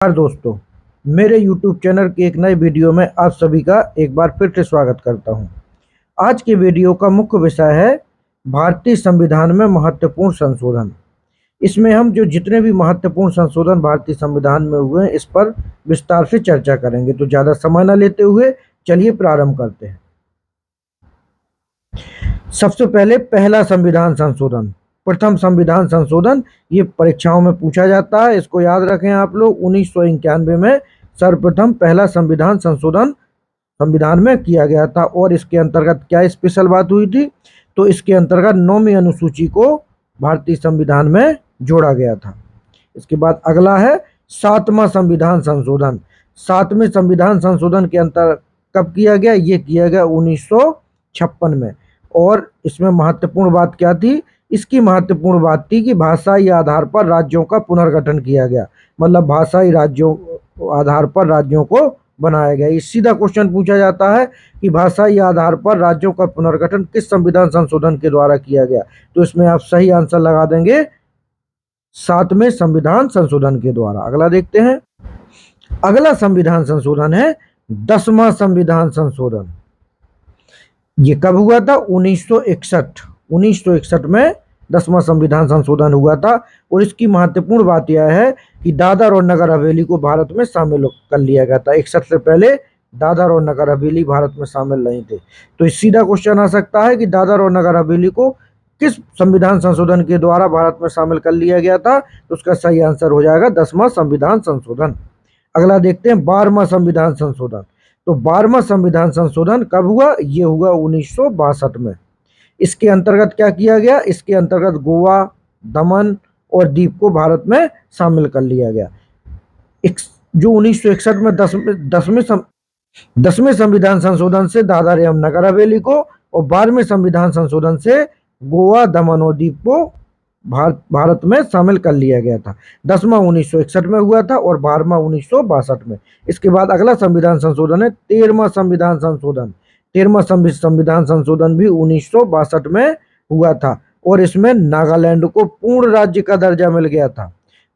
नमस्कार दोस्तों, मेरे YouTube चैनल के एक नए वीडियो में आप सभी का एक बार फिर से स्वागत करता हूं। आज के वीडियो का मुख्य विषय है भारतीय संविधान में महत्वपूर्ण संशोधन। इसमें हम जो जितने भी महत्वपूर्ण संशोधन भारतीय संविधान में हुए हैं इस पर विस्तार से चर्चा करेंगे। तो ज़्यादा समय न लेते हुए चलिए प्रारंभ करते हैं। सबसे पहले पहला संविधान संशोधन, प्रथम संविधान संशोधन, ये परीक्षाओं में पूछा जाता है, इसको याद रखें आप लोग। 1991 में सर्वप्रथम पहला संविधान संशोधन संविधान में किया गया था। और इसके अंतर्गत क्या स्पेशल बात हुई थी, तो इसके अंतर्गत 9वीं अनुसूची को भारतीय संविधान में जोड़ा गया था। इसके बाद अगला है 7वां संविधान संशोधन। 7वें संविधान संशोधन के अंतर कब किया गया, ये किया गया 1956 में। और इसमें महत्वपूर्ण बात क्या थी, इसकी महत्वपूर्ण बात थी कि भाषाई आधार पर राज्यों का पुनर्गठन किया गया। मतलब भाषाई राज्यों आधार पर राज्यों को बनाया गया। ये सीधा क्वेश्चन पूछा जाता है कि भाषाई आधार पर राज्यों का पुनर्गठन किस संविधान संशोधन के द्वारा किया गया, तो इसमें आप सही आंसर लगा देंगे 7वें संविधान संशोधन के द्वारा। अगला देखते हैं। अगला संविधान संशोधन है 10वां संविधान संशोधन। ये कब हुआ था, 1961 में 10वां संविधान संशोधन हुआ था। और इसकी महत्वपूर्ण बात यह है कि दादर और नगर हवेली को भारत में शामिल कर लिया गया था। 61 से पहले दादर और नगर हवेली भारत में शामिल नहीं थे। तो इस सीधा क्वेश्चन आ सकता है कि दादर और नगर हवेली को किस संविधान संशोधन के द्वारा भारत में शामिल कर लिया गया था, तो उसका सही आंसर हो जाएगा 10वां संविधान संशोधन। अगला देखते हैं 12वां संविधान संशोधन। तो 12वां संविधान संशोधन कब हुआ, ये हुआ 1962 में। इसके अंतर्गत क्या किया गया, इसके अंतर्गत गोवा, दमन और दीव को भारत में शामिल कर लिया गया। जो 1961 में 10वें संविधान संशोधन से दादर एवं नगर हवेली को, और 12वें संविधान संशोधन से गोवा, दमन और दीव को भारत में शामिल कर लिया गया था। 10वां 1961 में हुआ था और 12वां 1962 में। इसके बाद अगला संविधान संशोधन है 13वां संविधान संशोधन। 13वां संविधान संशोधन भी 1962 में हुआ था। और इसमें नागालैंड को पूर्ण राज्य का दर्जा मिल गया था।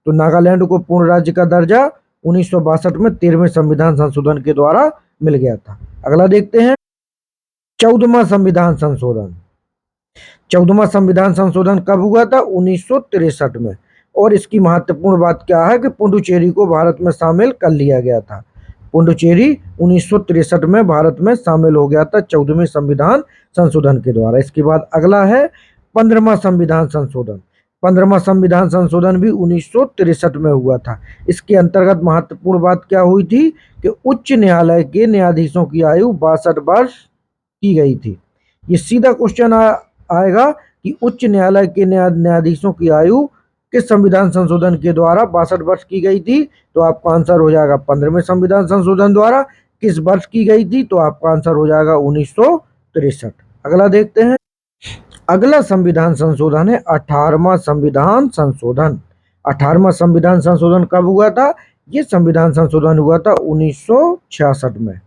तो नागालैंड को पूर्ण राज्य का दर्जा 1962 में 13वें संविधान संशोधन के द्वारा मिल गया था। अगला देखते हैं 14वां संविधान संशोधन। 14वां संविधान संशोधन कब हुआ था, 1963 में। और इसकी महत्वपूर्ण बात क्या है कि पुडुचेरी को भारत में शामिल कर लिया गया था। पुडुचेरी 1963 में भारत में शामिल हो गया था 14वें संविधान संशोधन के द्वारा। इसके बाद अगला है 15वां संविधान संशोधन। 15वां संविधान संशोधन भी 1963 में हुआ था। इसके अंतर्गत महत्वपूर्ण बात क्या हुई थी कि उच्च न्यायालय के न्यायाधीशों की आयु 62 वर्ष की गई थी। ये सीधा क्वेश्चन आएगा कि उच्च न्यायालय के न्यायाधीशों की आयु किस संविधान संशोधन के द्वारा 62 वर्ष की गई थी, तो आपका आंसर हो जाएगा 15वें संविधान संशोधन द्वारा। किस वर्ष की गई थी, तो आपका आंसर हो जाएगा 1963। अगला देखते हैं। अगला संविधान संशोधन है 18वां संविधान संशोधन। 18वां संविधान संशोधन कब हुआ था, ये संविधान संशोधन हुआ था 1966 में।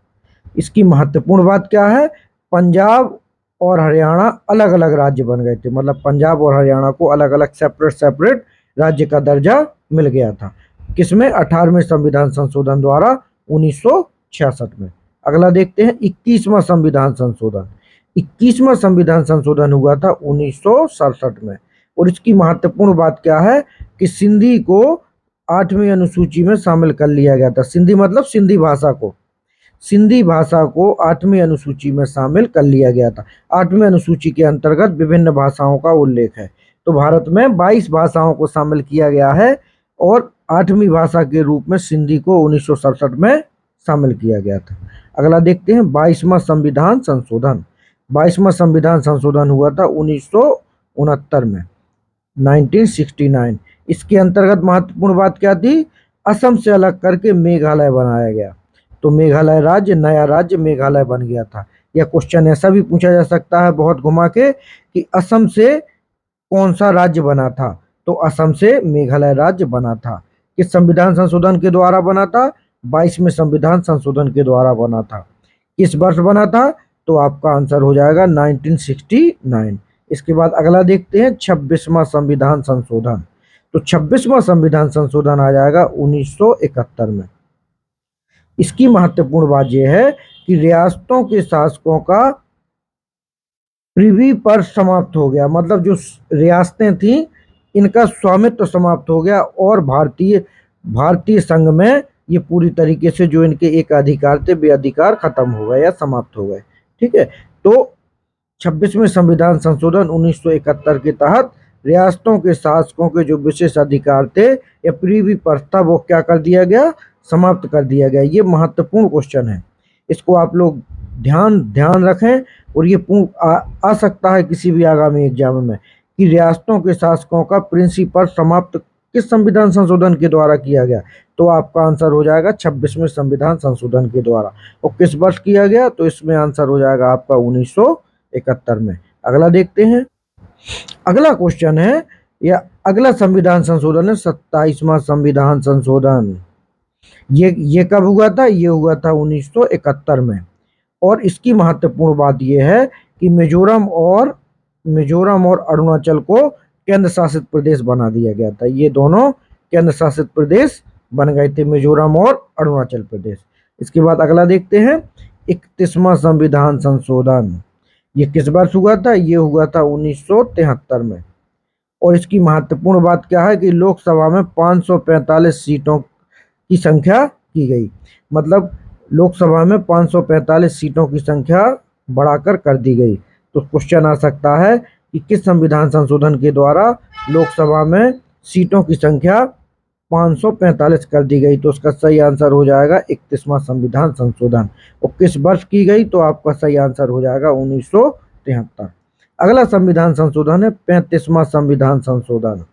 इसकी महत्वपूर्ण बात क्या है, पंजाब और हरियाणा अलग अलग राज्य बन गए थे। मतलब पंजाब और हरियाणा को अलग अलग सेपरेट राज्य का दर्जा मिल गया था। किसमें, 18वें संविधान संशोधन द्वारा 1966 में। अगला देखते हैं 21वां संविधान संशोधन। 21वां संविधान संशोधन हुआ था 1967 में। और इसकी महत्वपूर्ण बात क्या है कि सिंधी को 8वीं अनुसूची में शामिल कर लिया गया था। सिंधी मतलब सिंधी भाषा को, सिंधी भाषा को 8वीं अनुसूची में शामिल कर लिया गया था। 8वीं अनुसूची के अंतर्गत विभिन्न भाषाओं का उल्लेख है। तो भारत में 22 भाषाओं को शामिल किया गया है और 8वीं भाषा के रूप में सिंधी को 1967 में शामिल किया गया था। अगला देखते हैं 22वां संविधान संशोधन। 22वां संविधान संशोधन हुआ था 1969 में, 1969। इसके अंतर्गत महत्वपूर्ण बात क्या थी, असम से अलग करके मेघालय बनाया गया। तो मेघालय राज्य, नया राज्य मेघालय बन गया था। यह क्वेश्चन ऐसा भी पूछा जा सकता है बहुत घुमा के कि असम से कौन सा राज्य बना था, तो असम से मेघालय राज्य बना था। किस संविधान संशोधन के द्वारा बना था, 22वें संविधान संशोधन के द्वारा बना था। किस वर्ष बना था, तो आपका आंसर हो जाएगा 1969। इसके बाद अगला देखते हैं 26वां संविधान संशोधन। तो 26वां संविधान संशोधन आ जाएगा 1971 में। इसकी महत्वपूर्ण बात यह है कि रियासतों के शासकों का प्रिवी पर समाप्त हो गया, मतलब जो रियासतें थी इनका स्वामित्व समाप्त हो गया और भारतीय संघ में ये पूरी तरीके से जो इनके एक अधिकार थे वे अधिकार खत्म हो गए या समाप्त हो गए। ठीक है, तो 26वें संविधान संशोधन 1971 के तहत रियासतों के शासकों के जो विशेष अधिकार थे या प्रीवी पर था वो क्या कर दिया गया, समाप्त कर दिया गया। ये महत्वपूर्ण क्वेश्चन है, इसको आप लोग ध्यान रखें और ये आ सकता है किसी भी आगामी एग्जाम में कि रियासतों के शासकों का प्रिंसिपल समाप्त किस संविधान संशोधन के द्वारा किया गया। तो आपका आंसर हो जाएगा 26वें संविधान संशोधन के द्वारा। और किस वर्ष किया गया, तो इसमें आंसर हो जाएगा आपका 1971 में। अगला देखते हैं। अगला क्वेश्चन है या अगला संविधान संशोधन है 27वां संविधान संशोधन। ये कब हुआ था, ये हुआ था 1971 में। और इसकी महत्वपूर्ण बात यह है कि मिजोरम और अरुणाचल को केंद्र शासित प्रदेश बना दिया गया था। ये दोनों केंद्र शासित प्रदेश बन गए थे, मिजोरम और अरुणाचल प्रदेश। इसके बाद अगला देखते हैं 31वां संविधान संशोधन। ये किस वर्ष हुआ था, ये हुआ था 1973 में। और इसकी महत्वपूर्ण बात क्या है कि लोकसभा में 545 सीटों की संख्या की गई, मतलब लोकसभा में 545 सीटों की संख्या बढ़ाकर कर दी गई। तो क्वेश्चन आ सकता है कि किस संविधान संशोधन के द्वारा लोकसभा में सीटों की संख्या 545 कर दी गई। तो उसका सही आंसर हो जाएगा 31वां संविधान संशोधन। और किस वर्ष की गई, तो आपका सही आंसर हो जाएगा 1973। अगला संविधान संशोधन है 35वां संविधान संशोधन।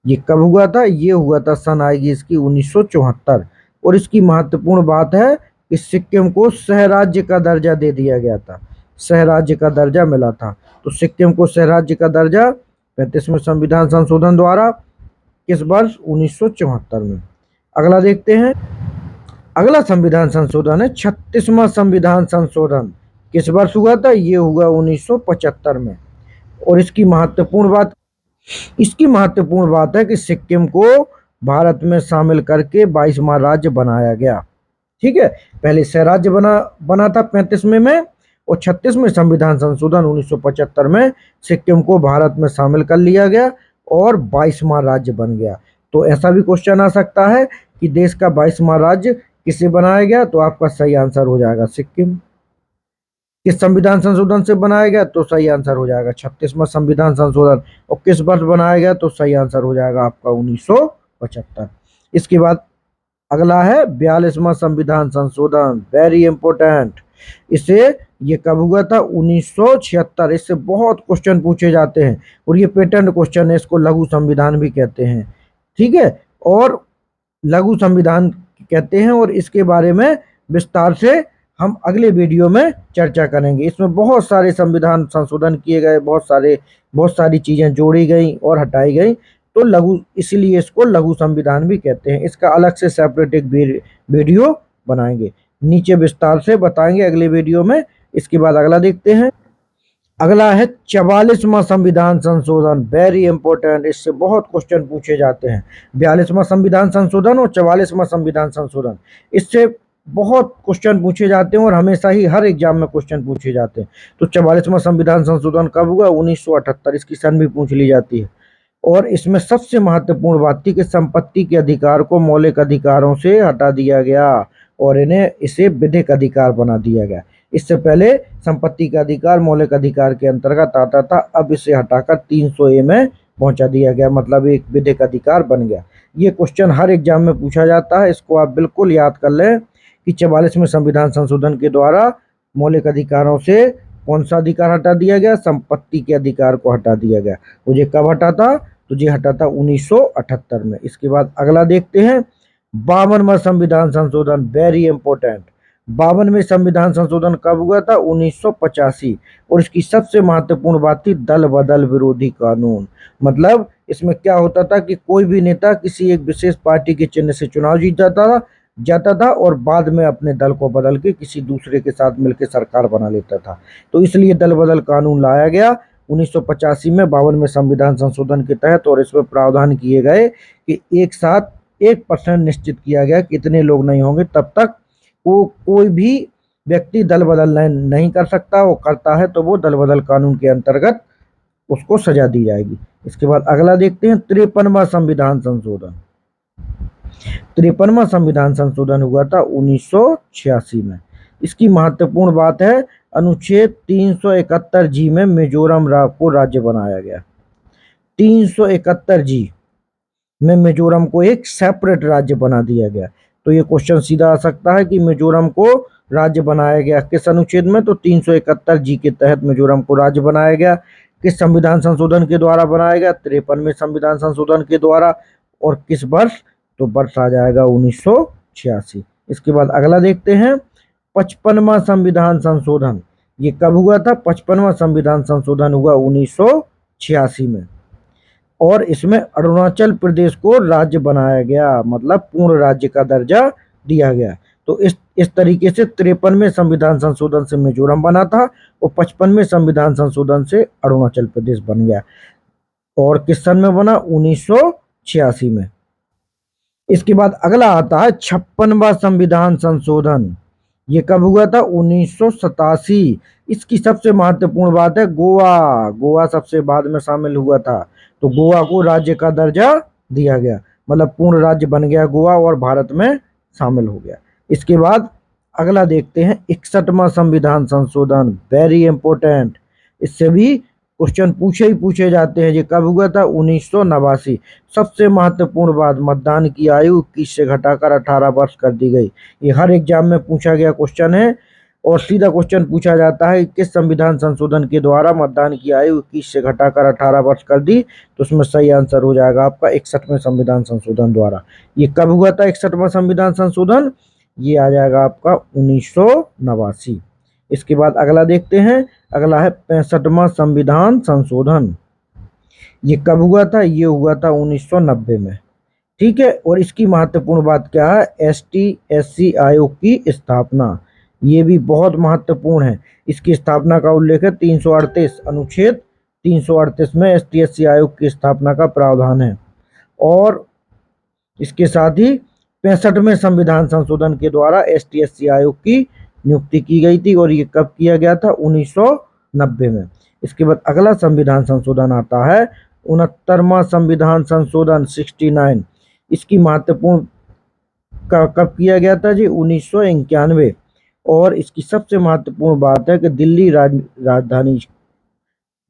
ये कब हुआ था, ये हुआ था सन आएगी इसकी 1974। और इसकी महत्वपूर्ण बात है कि सिक्किम को सह राज्य का दर्जा दे दिया गया था, सह राज्य का दर्जा मिला था। तो सिक्किम को सह राज्य का दर्जा 35वें संविधान संशोधन द्वारा किस वर्ष, 1974 में। अगला देखते हैं। अगला संविधान संशोधन है 36वां संविधान संशोधन। किस वर्ष हुआ था, ये हुआ 1975 में। और इसकी महत्वपूर्ण बात है कि सिक्किम को भारत में शामिल करके 22वां राज्य बनाया गया। ठीक है, पहले सह राज्य बना था 35वें में, और 36वें संविधान संशोधन 1975 में सिक्किम को भारत में शामिल कर लिया गया और 22वां राज्य बन गया। तो ऐसा भी क्वेश्चन आ सकता है कि देश का 22वां राज्य किससे बनाया गया, तो आपका सही आंसर हो जाएगा सिक्किम। किस संविधान संशोधन से बनाया गया, तो सही आंसर हो जाएगा 36वां संविधान संशोधन। और किस वर्ष बनाया गया, तो सही आंसर हो जाएगा आपका 1975। इसके बाद अगला है 42वां संविधान संशोधन, वेरी इंपॉर्टेंट। ये कब हुआ था, 1976। इससे बहुत क्वेश्चन पूछे जाते हैं और ये पेटेंट क्वेश्चन है, इसको लघु संविधान भी कहते हैं। ठीक है, और लघु संविधान कहते हैं और इसके बारे में विस्तार से हम अगले वीडियो में चर्चा करेंगे। इसमें बहुत सारे संविधान संशोधन किए गए, बहुत सारी चीजें जोड़ी गई और हटाई गई, तो इसीलिए इसको लघु संविधान भी कहते हैं। इसका अलग से सेपरेट एक वीडियो बनाएंगे, नीचे विस्तार से बताएंगे अगले वीडियो में। इसके बाद अगला देखते हैं। अगला है 44वां संविधान संशोधन, वेरी इंपॉर्टेंट। इससे बहुत क्वेश्चन पूछे जाते हैं। 42वां संविधान संशोधन और 44वां संविधान संशोधन, इससे बहुत क्वेश्चन पूछे जाते हैं और हमेशा ही हर एग्जाम में क्वेश्चन पूछे जाते हैं। तो 44वां संविधान संशोधन कब हुआ, 1978। इसकी सन भी पूछ ली जाती है। और इसमें सबसे महत्वपूर्ण बात थी कि संपत्ति के अधिकार को मौलिक अधिकारों से हटा दिया गया और इसे विधिक अधिकार बना दिया गया। इससे पहले संपत्ति का अधिकार मौलिक अधिकार के अंतर्गत आता था, अब इसे हटाकर 300A में पहुंचा दिया गया, मतलब एक विधिक अधिकार बन गया। ये क्वेश्चन हर एग्जाम में पूछा जाता है, इसको आप बिल्कुल याद कर लें कि 44वें संविधान संशोधन के द्वारा मौलिक अधिकारों से कौन सा अधिकार हटा दिया गया, संपत्ति के अधिकार को हटा दिया गया। मुझे कब हटा था, तो ये हटा था 1978 में। इसके बाद अगला देखते हैं 52वां संविधान संशोधन, वेरी इंपॉर्टेंट। 52वें संविधान संशोधन कब हुआ था, 1985। और इसकी सबसे महत्वपूर्ण बात थी दल बदल विरोधी कानून। मतलब इसमें क्या होता था कि कोई भी नेता किसी एक विशेष पार्टी के चिन्ह से चुनाव जीत जाता था और बाद में अपने दल को बदल के किसी दूसरे के साथ मिलकर सरकार बना लेता था। तो इसलिए दल बदल कानून लाया गया 1985 में 52वें संविधान संशोधन के तहत, और इसमें प्रावधान किए गए कि एक साथ 1% निश्चित किया गया कि इतने लोग नहीं होंगे तब तक वो कोई भी व्यक्ति दल बदल नहीं कर सकता, वो करता है तो वो दल बदल कानून के अंतर्गत उसको सजा दी जाएगी। इसके बाद अगला देखते हैं 53वां संविधान संशोधन। 53वां संविधान संशोधन हुआ था 1986 में। इसकी महत्वपूर्ण बात है अनुच्छेद 371 जी में मिजोरम को राज्य बनाया गया। 371 जी में मिजोरम को एक सेपरेट राज्य बना दिया गया। तो ये क्वेश्चन सीधा आ सकता है कि मिजोरम को राज्य बनाया गया किस अनुच्छेद में, तो 371 जी के तहत मिजोरम को राज्य बनाया गया। किस संविधान संशोधन के द्वारा बनाया गया, 53वें संविधान संशोधन के द्वारा। और किस वर्ष, तो वर्ष आ जाएगा 1986। इसके बाद अगला देखते हैं 55वां संविधान संशोधन। ये कब हुआ था, 55वां संविधान संशोधन हुआ 1986 में, और इसमें अरुणाचल प्रदेश को राज्य बनाया गया, मतलब पूर्ण राज्य का दर्जा दिया गया। तो इस तरीके से 53वें संविधान संशोधन से मिजोरम बना था और 55वें संविधान संशोधन से अरुणाचल प्रदेश बन गया। और किस सन में बना, 1986 में। इसके बाद अगला आता है 56वां संविधान संशोधन। ये कब हुआ था, 1987। इसकी सबसे महत्वपूर्ण बात है गोवा सबसे बाद में शामिल हुआ था, तो गोवा को राज्य का दर्जा दिया गया, मतलब पूर्ण राज्य बन गया गोवा और भारत में शामिल हो गया। इसके बाद अगला देखते हैं 61वां संविधान संशोधन, वेरी इंपॉर्टेंट। इससे भी क्वेश्चन पूछे जाते हैं। ये कब हुआ था, 1989। सबसे महत्वपूर्ण बात, मतदान की आयु 21 से घटाकर 18 वर्ष कर दी गई। ये हर एग्जाम में पूछा गया क्वेश्चन है, और सीधा क्वेश्चन पूछा जाता है किस संविधान संशोधन के द्वारा मतदान की आयु 21 से घटाकर 18 वर्ष कर दी, तो उसमें सही आंसर हो जाएगा आपका 61वें संविधान संशोधन द्वारा। ये कब हुआ था 61वां संविधान संशोधन, ये आ जाएगा आपका 1989। इसके बाद अगला देखते हैं, अगला है 65वां संविधान संशोधन। ये कब हुआ था, ये हुआ था 1990 में। ठीक है, और इसकी महत्वपूर्ण बात क्या है, ST/SC आयोग की स्थापना। ये भी बहुत महत्वपूर्ण है। इसकी स्थापना का उल्लेख है 338 अनुच्छेद 338 में ST/SC आयोग की स्थापना का प्रावधान है। और इसके साथ ही 65वें संविधान संशोधन के द्वारा ST/SC आयोग की नियुक्ति की गई थी, और ये कब किया गया था, 1990 में। इसके बाद अगला संविधान संशोधन आता है 69वां संविधान संशोधन 69। इसकी महत्वपूर्ण कब किया गया था जी, 1991। और इसकी सबसे महत्वपूर्ण बात है कि दिल्ली राजधानी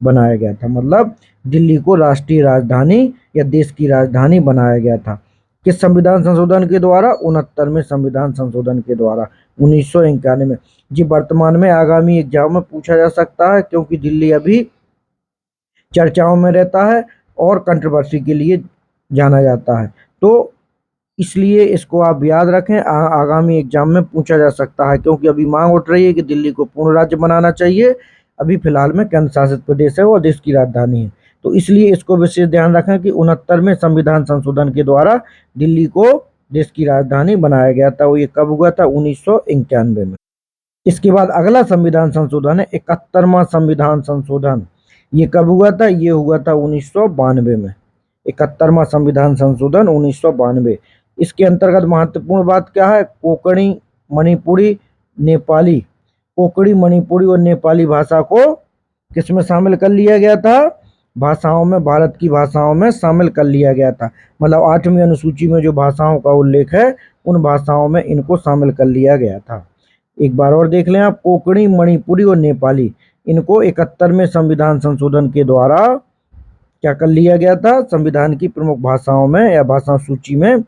बनाया गया था, मतलब दिल्ली को राष्ट्रीय राजधानी या देश की राजधानी बनाया गया था। किस संविधान संशोधन के द्वारा, 69वें संविधान संशोधन के द्वारा 1991 में। जी वर्तमान में आगामी एग्जाम में पूछा जा सकता है, क्योंकि दिल्ली अभी चर्चाओं में रहता है और कंट्रोवर्सी के लिए जाना जाता है, तो इसलिए इसको आप याद रखें। आगामी एग्जाम में पूछा जा सकता है, क्योंकि अभी मांग उठ रही है कि दिल्ली को पूर्ण राज्य बनाना चाहिए। अभी फिलहाल में केंद्र शासित प्रदेश है और देश की राजधानी है, तो इसलिए इसको विशेष ध्यान रखें कि 69वें संविधान संशोधन के द्वारा दिल्ली को देश की राजधानी बनाया गया था। वो ये कब हुआ था, 1991 में। इसके बाद अगला संविधान संशोधन है 71वां संविधान संशोधन। ये कब हुआ था, ये हुआ था 1992 में। 71वां संविधान संशोधन 1992। इसके अंतर्गत महत्वपूर्ण बात क्या है, कोंकणी, मणिपुरी, नेपाली, कोंकणी, मणिपुरी और नेपाली भाषा को किसमें शामिल कर लिया गया था, भाषाओं में, भारत की भाषाओं में शामिल कर लिया गया था। मतलब 8वीं अनुसूची में जो भाषाओं का उल्लेख है उन भाषाओं में इनको शामिल कर लिया गया था। एक बार और देख लें आप, कोंकणी, मणिपुरी और नेपाली, इनको 71वें संविधान संशोधन के द्वारा क्या कर लिया गया था, संविधान की प्रमुख भाषाओं में या भाषा सूची में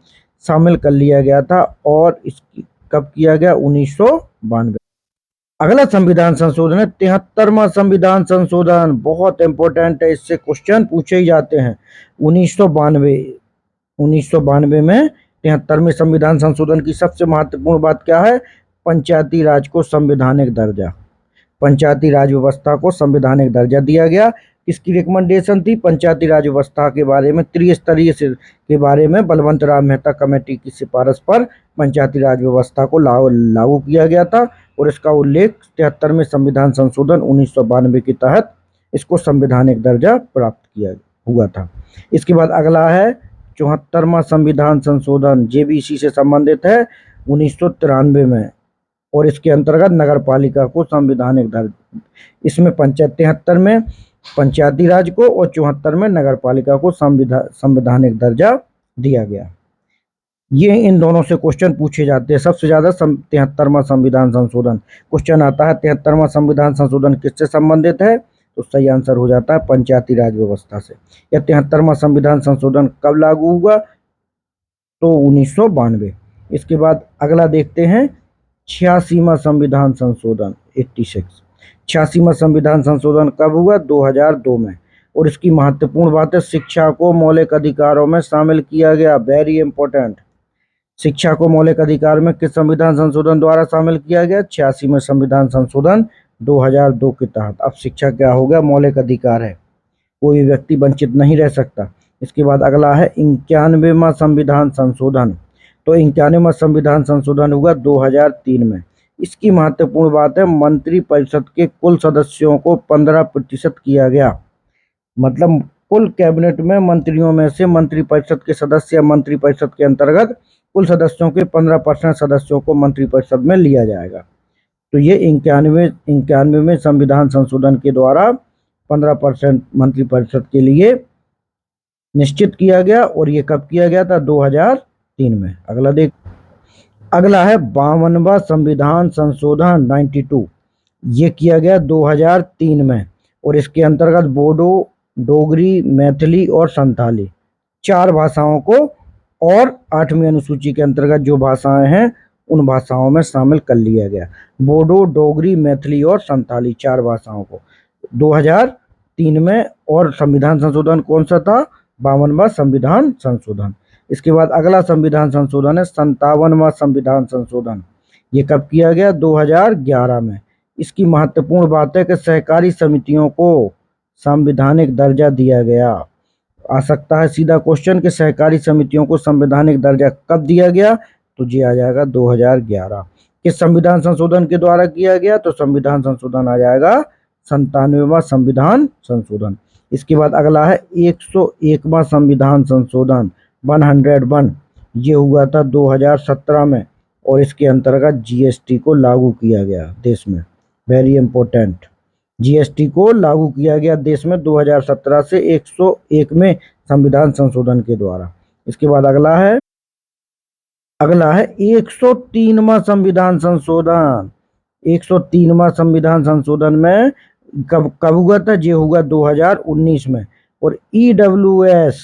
शामिल कर लिया गया था। और इसकी कब किया गया, 1992। अगला संविधान संशोधन है 73वां संविधान संशोधन। बहुत इंपॉर्टेंट है, इससे क्वेश्चन पूछे ही जाते हैं। 1992 में 73वें संविधान संशोधन की सबसे महत्वपूर्ण बात क्या है, पंचायती राज को संवैधानिक दर्जा, पंचायती राज व्यवस्था को संवैधानिक दर्जा दिया गया। इसकी रिकमेंडेशन थी पंचायती राज व्यवस्था के बारे में, त्रिस्तरीय के बारे में बलवंत राम मेहता कमेटी की सिफारिश पर पंचायती राज व्यवस्था को लागू किया गया था, और इसका उल्लेख 73वें संविधान संशोधन 1992 के तहत इसको संवैधानिक दर्जा प्राप्त किया हुआ था। इसके बाद अगला है 74वां संविधान संशोधन, जेबीसी से संबंधित है 1993 में, और इसके अंतर्गत नगर पालिका को संवैधानिक दर्जा, इसमें 73 में पंचायती राज को और 74 में नगर पालिका को संवैधानिक दर्जा दिया गया। ये इन दोनों से क्वेश्चन पूछे जाते हैं। सबसे ज्यादा 73वां संविधान संशोधन क्वेश्चन आता है। 73वां संविधान संशोधन किससे संबंधित है? तो सही आंसर हो जाता है पंचायती राज व्यवस्था से। यह 73वां संविधान संशोधन कब लागू हुआ? तो 1992। इसके बाद अगला देखते हैं 86वां संविधान संशोधन 86। 86वां संविधान संशोधन कब हुआ? 2002 में, और इसकी महत्वपूर्ण बात है शिक्षा को मौलिक अधिकारों में शामिल किया गया। Very important. शिक्षा को मौलिक अधिकार में किस संविधान संशोधन द्वारा शामिल किया गया? 86वें संविधान संशोधन 2002 के तहत। अब शिक्षा क्या हो गया? मौलिक अधिकार है, कोई व्यक्ति वंचित नहीं रह सकता। इसके बाद अगला है 91वां संविधान संशोधन। तो 91वां संविधान संशोधन हुआ 2003 में। इसकी महत्वपूर्ण बात है मंत्रिपरिषद के कुल सदस्यों को 15% किया गया। मतलब कुल कैबिनेट में मंत्रियों में से मंत्रिपरिषद के सदस्य या मंत्रिपरिषद के अंतर्गत कुल सदस्यों के 15% सदस्यों को मंत्रिपरिषद में लिया जाएगा। तो ये 91वें संविधान संशोधन के द्वारा 15% मंत्रिपरिषद के लिए निश्चित किया गया, और ये कब किया गया था? 2003 में। अगला है 52वां संविधान संशोधन 92। ये किया गया 2003 में, और इसके अंतर्गत बोडो, डोगरी, मैथिली और संथाली 4 भाषाओं को और 8वीं अनुसूची के अंतर्गत जो भाषाएं हैं उन भाषाओं में शामिल कर लिया गया। बोडो, डोगरी, मैथिली और संथाली 4 भाषाओं को 2003 में। और संविधान संशोधन कौन सा था? 52वां संविधान संशोधन। इसके बाद अगला संविधान संशोधन है 57वां संविधान संशोधन। ये कब किया गया? 2011 में। इसकी महत्वपूर्ण बात है कि सहकारी समितियों को संवैधानिक दर्जा दिया गया। आ सकता है सीधा क्वेश्चन कि सहकारी समितियों को संवैधानिक दर्जा कब दिया गया? तो ये आ जाएगा 2011। किस संविधान संशोधन के द्वारा किया गया? तो संविधान संशोधन आ जाएगा 97वां संविधान संशोधन। इसके बाद अगला है 101वां संविधान संशोधन 101। ये हुआ था 2017 में, और इसके अंतर्गत जीएसटी को लागू किया गया देश में। Very important. जीएसटी को लागू किया गया देश में 2017 से 101वें संविधान संशोधन के द्वारा। इसके बाद अगला है 103वां संविधान संशोधन। 103वां संविधान संशोधन में कब हुआ था? ये हुआ 2019 में, और ईडब्ल्यूएस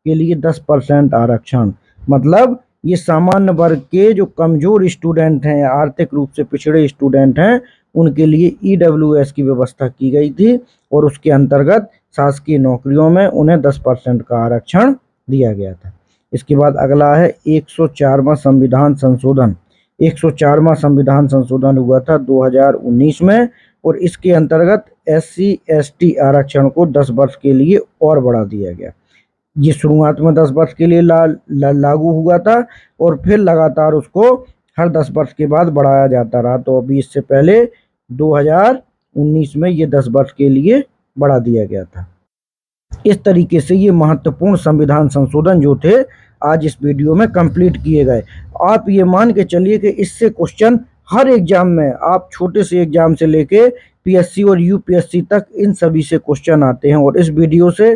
के लिए 10% आरक्षण। मतलब ये सामान्य वर्ग के जो कमजोर स्टूडेंट हैं, आर्थिक रूप से पिछड़े स्टूडेंट हैं, उनके लिए ईडब्ल्यूएस की व्यवस्था की गई थी, और उसके अंतर्गत शासकीय नौकरियों में उन्हें 10% का आरक्षण दिया गया था। इसके बाद अगला है 104वां संविधान संशोधन। 104वां संविधान संशोधन हुआ था 2019 में, और इसके अंतर्गत SC ST आरक्षण को 10 वर्ष के लिए और बढ़ा दिया गया। ये शुरुआत में 10 वर्ष के लिए लागू हुआ था, और फिर लगातार उसको हर 10 वर्ष के बाद बढ़ाया जाता रहा। तो अभी इससे पहले 2019 में ये 10 वर्ष के लिए बढ़ा दिया गया था। इस तरीके से ये महत्वपूर्ण संविधान संशोधन जो थे आज इस वीडियो में कंप्लीट किए गए। आप ये मान के चलिए कि इससे क्वेश्चन हर एग्जाम में, आप छोटे से एग्जाम से लेके पीएससी और यूपीएससी तक, इन सभी से क्वेश्चन आते हैं। और इस वीडियो से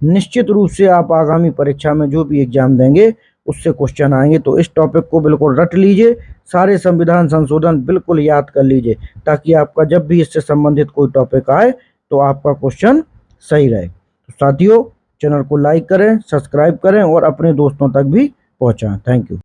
निश्चित रूप से आप आगामी परीक्षा में जो भी एग्जाम देंगे उससे क्वेश्चन आएंगे। तो इस टॉपिक को बिल्कुल रट लीजिए, सारे संविधान संशोधन बिल्कुल याद कर लीजिए, ताकि आपका जब भी इससे संबंधित कोई टॉपिक आए तो आपका क्वेश्चन सही रहे। तो साथियों, चैनल को लाइक करें, सब्सक्राइब करें और अपने दोस्तों तक भी पहुंचाएं। Thank you.